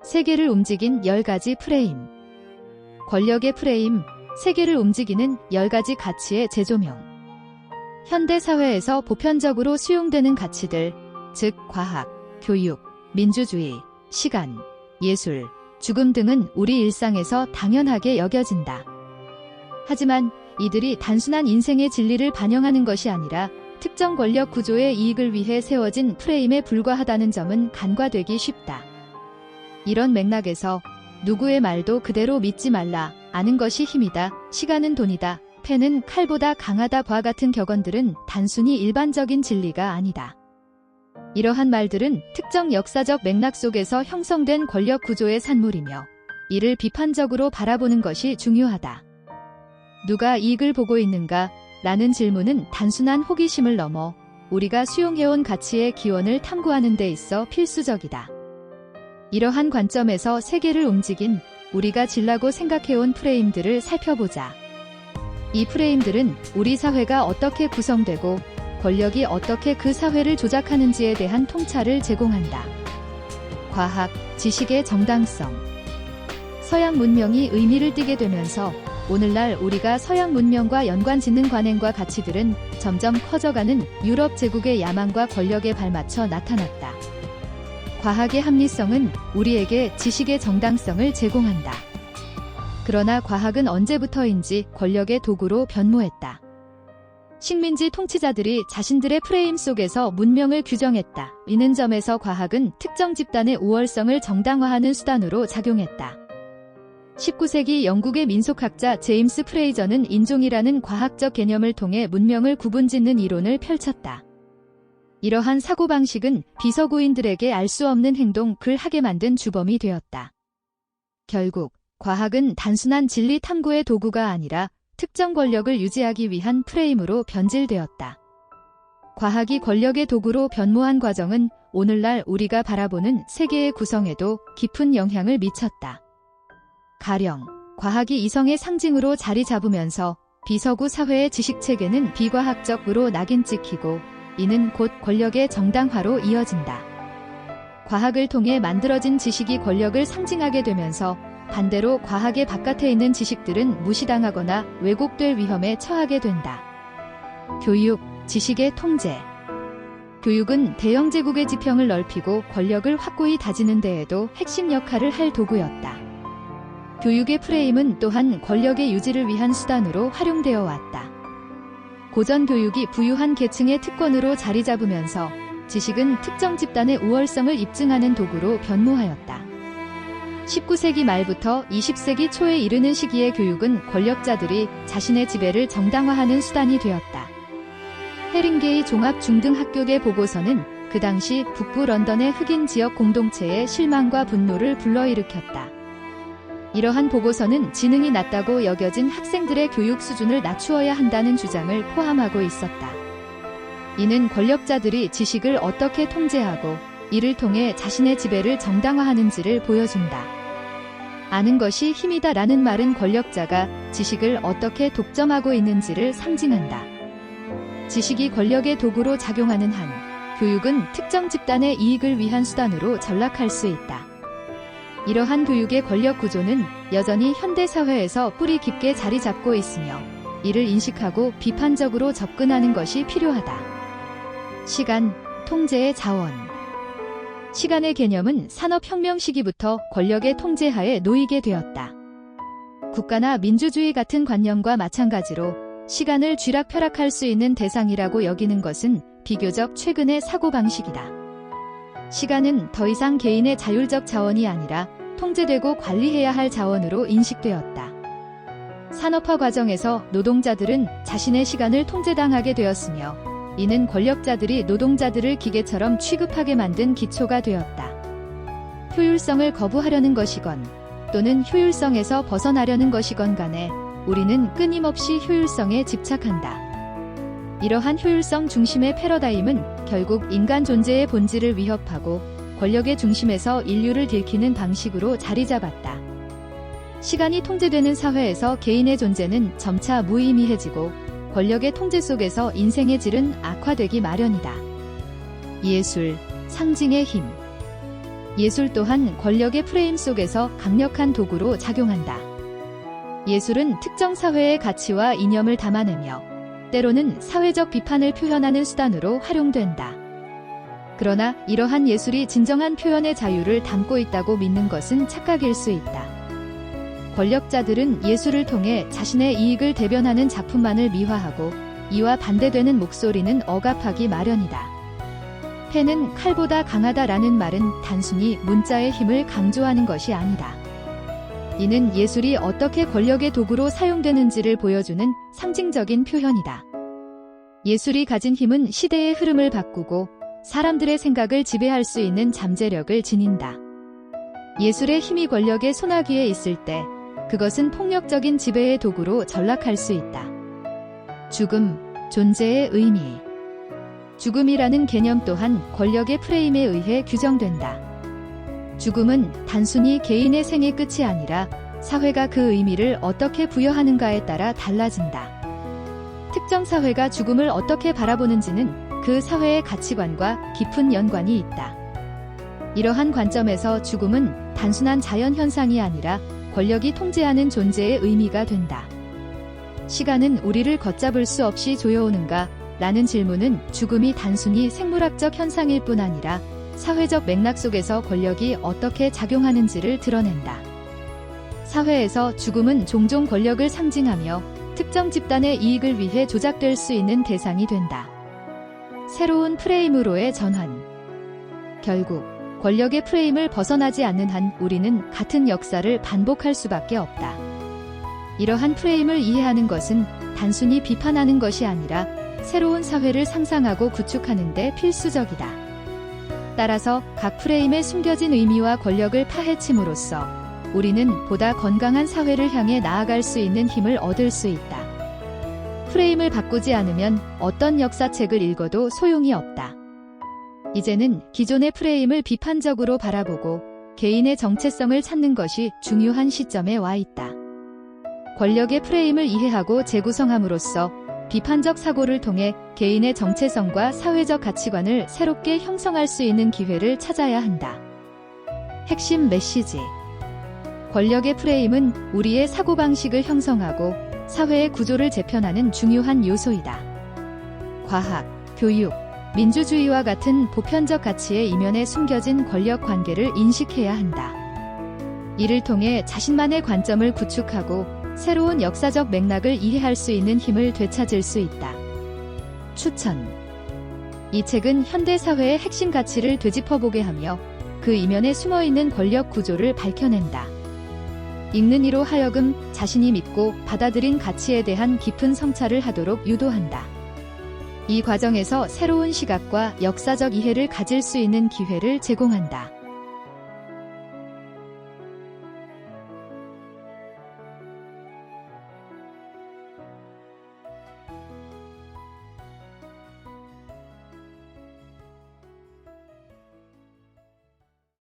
세계를 움직인 10가지 프레임. 권력의 프레임, 세계를 움직이는 10가지 가치의 재조명. 현대 사회에서 보편적으로 수용되는 가치들, 즉 과학, 교육, 민주주의, 시간, 예술, 죽음 등은 우리 일상에서 당연하게 여겨진다. 하지만 이들이 단순한 인생의 진리를 반영하는 것이 아니라 특정 권력 구조의 이익을 위해 세워진 프레임에 불과하다는 점은 간과되기 쉽다. 이런 맥락에서 누구의 말도 그대로 믿지 말라, 아는 것이 힘이다, 시간은 돈이다, 패는 칼보다 강하다와 같은 격언들은 단순히 일반적인 진리가 아니다. 이러한 말들은 특정 역사적 맥락 속에서 형성된 권력 구조의 산물이며 이를 비판적으로 바라보는 것이 중요하다. 누가 이익을 보고 있는가? 라는 질문은 단순한 호기심을 넘어 우리가 수용해온 가치의 기원을 탐구하는 데 있어 필수적이다. 이러한 관점에서 세계를 움직인 우리가 진라고 생각해온 프레임들을 살펴보자. 이 프레임들은 우리 사회가 어떻게 구성되고 권력이 어떻게 그 사회를 조작하는지에 대한 통찰을 제공한다. 과학, 지식의 정당성. 서양 문명이 의미를 띠게 되면서 오늘날 우리가 서양 문명과 연관짓는 관행과 가치들은 점점 커져가는 유럽 제국의 야망과 권력에 발맞춰 나타났다. 과학의 합리성은 우리에게 지식의 정당성을 제공한다. 그러나 과학은 언제부터인지 권력의 도구로 변모했다. 식민지 통치자들이 자신들의 프레임 속에서 문명을 규정했다. 이는 점에서 과학은 특정 집단의 우월성을 정당화하는 수단으로 작용했다. 19세기 영국의 민속학자 제임스 프레이저는 인종이라는 과학적 개념을 통해 문명을 구분짓는 이론을 펼쳤다. 이러한 사고방식은 비서구인들에게 알 수 없는 행동을 하게 만든 주범이 되었다. 결국 과학은 단순한 진리 탐구의 도구가 아니라 특정 권력을 유지하기 위한 프레임으로 변질되었다. 과학이 권력의 도구로 변모한 과정은 오늘날 우리가 바라보는 세계의 구성에도 깊은 영향을 미쳤다. 가령 과학이 이성의 상징으로 자리 잡으면서 비서구 사회의 지식체계는 비과학적으로 낙인 찍히고 이는 곧 권력의 정당화로 이어진다. 과학을 통해 만들어진 지식이 권력을 상징하게 되면서 반대로 과학의 바깥에 있는 지식들은 무시당하거나 왜곡될 위험에 처하게 된다. 교육, 지식의 통제. 교육은 대영 제국의 지평을 넓히고 권력을 확고히 다지는 데에도 핵심 역할을 할 도구였다. 교육의 프레임은 또한 권력의 유지를 위한 수단으로 활용되어 왔다. 고전 교육이 부유한 계층의 특권으로 자리 잡으면서 지식은 특정 집단의 우월성을 입증하는 도구로 변모하였다. 19세기 말부터 20세기 초에 이르는 시기의 교육은 권력자들이 자신의 지배를 정당화하는 수단이 되었다. 헤링게이 종합중등학교대 보고서는 그 당시 북부 런던의 흑인 지역 공동체의 실망과 분노를 불러일으켰다. 이러한 보고서는 지능이 낮다고 여겨진 학생들의 교육 수준을 낮추어야 한다는 주장을 포함하고 있었다. 이는 권력자들이 지식을 어떻게 통제하고 이를 통해 자신의 지배를 정당화하는지를 보여준다. 아는 것이 힘이다 라는 말은 권력자가 지식을 어떻게 독점하고 있는지를 상징한다. 지식이 권력의 도구로 작용하는 한, 교육은 특정 집단의 이익을 위한 수단으로 전락할 수 있다. 이러한 교육의 권력 구조는 여전히 현대 사회에서 뿌리 깊게 자리 잡고 있으며 이를 인식하고 비판적으로 접근하는 것이 필요하다. 시간, 통제의 자원. 시간의 개념은 산업혁명 시기부터 권력의 통제하에 놓이게 되었다. 국가나 민주주의 같은 관념과 마찬가지로 시간을 쥐락펴락할 수 있는 대상이라고 여기는 것은 비교적 최근의 사고방식이다. 시간은 더 이상 개인의 자율적 자원이 아니라 통제되고 관리해야 할 자원으로 인식되었다. 산업화 과정에서 노동자들은 자신의 시간을 통제당하게 되었으며 이는 권력자들이 노동자들을 기계처럼 취급하게 만든 기초가 되었다. 효율성을 거부하려는 것이건 또는 효율성에서 벗어나려는 것이건 간에 우리는 끊임없이 효율성에 집착한다. 이러한 효율성 중심의 패러다임은 결국 인간 존재의 본질을 위협하고 권력의 중심에서 인류를 들키는 방식으로 자리 잡았다. 시간이 통제되는 사회에서 개인의 존재는 점차 무의미해지고 권력의 통제 속에서 인생의 질은 악화되기 마련이다. 예술, 상징의 힘. 예술 또한 권력의 프레임 속에서 강력한 도구로 작용한다. 예술은 특정 사회의 가치와 이념을 담아내며 때로는 사회적 비판을 표현하는 수단으로 활용된다. 그러나 이러한 예술이 진정한 표현의 자유를 담고 있다고 믿는 것은 착각일 수 있다. 권력자들은 예술을 통해 자신의 이익을 대변하는 작품만을 미화하고 이와 반대되는 목소리는 억압하기 마련이다. 펜은 칼보다 강하다라는 말은 단순히 문자의 힘을 강조하는 것이 아니다. 이는 예술이 어떻게 권력의 도구로 사용되는지를 보여주는 상징적인 표현이다. 예술이 가진 힘은 시대의 흐름을 바꾸고 사람들의 생각을 지배할 수 있는 잠재력을 지닌다. 예술의 힘이 권력의 손아귀에 있을 때 그것은 폭력적인 지배의 도구로 전락할 수 있다. 죽음, 존재의 의미. 죽음이라는 개념 또한 권력의 프레임에 의해 규정된다. 죽음은 단순히 개인의 생의 끝이 아니라 사회가 그 의미를 어떻게 부여하는가에 따라 달라진다. 특정 사회가 죽음을 어떻게 바라보는지는 그 사회의 가치관과 깊은 연관이 있다. 이러한 관점에서 죽음은 단순한 자연 현상이 아니라 권력이 통제하는 존재의 의미가 된다. 시간은 우리를 걷잡을 수 없이 조여오는가? 라는 질문은 죽음이 단순히 생물학적 현상일 뿐 아니라 사회적 맥락 속에서 권력이 어떻게 작용하는지를 드러낸다. 사회에서 죽음은 종종 권력을 상징하며 특정 집단의 이익을 위해 조작될 수 있는 대상이 된다. 새로운 프레임으로의 전환. 결국 권력의 프레임을 벗어나지 않는 한 우리는 같은 역사를 반복할 수밖에 없다. 이러한 프레임을 이해하는 것은 단순히 비판하는 것이 아니라 새로운 사회를 상상하고 구축하는 데 필수적이다. 따라서 각 프레임에 숨겨진 의미와 권력을 파헤침으로써 우리는 보다 건강한 사회를 향해 나아갈 수 있는 힘을 얻을 수 있다. 프레임을 바꾸지 않으면 어떤 역사책을 읽어도 소용이 없다. 이제는 기존의 프레임을 비판적으로 바라보고 개인의 정체성을 찾는 것이 중요한 시점에 와 있다. 권력의 프레임을 이해하고 재구성함으로써 비판적 사고를 통해 개인의 정체성과 사회적 가치관을 새롭게 형성할 수 있는 기회를 찾아야 한다. 핵심 메시지. 권력의 프레임은 우리의 사고방식을 형성하고 사회의 구조를 재편하는 중요한 요소이다. 과학, 교육, 민주주의와 같은 보편적 가치의 이면에 숨겨진 권력 관계를 인식해야 한다. 이를 통해 자신만의 관점을 구축하고 새로운 역사적 맥락을 이해할 수 있는 힘을 되찾을 수 있다. 추천. 이 책은 현대 사회의 핵심 가치를 되짚어보게 하며 그 이면에 숨어있는 권력 구조를 밝혀낸다. 읽는 이로 하여금 자신이 믿고 받아들인 가치에 대한 깊은 성찰을 하도록 유도한다. 이 과정에서 새로운 시각과 역사적 이해를 가질 수 있는 기회를 제공한다.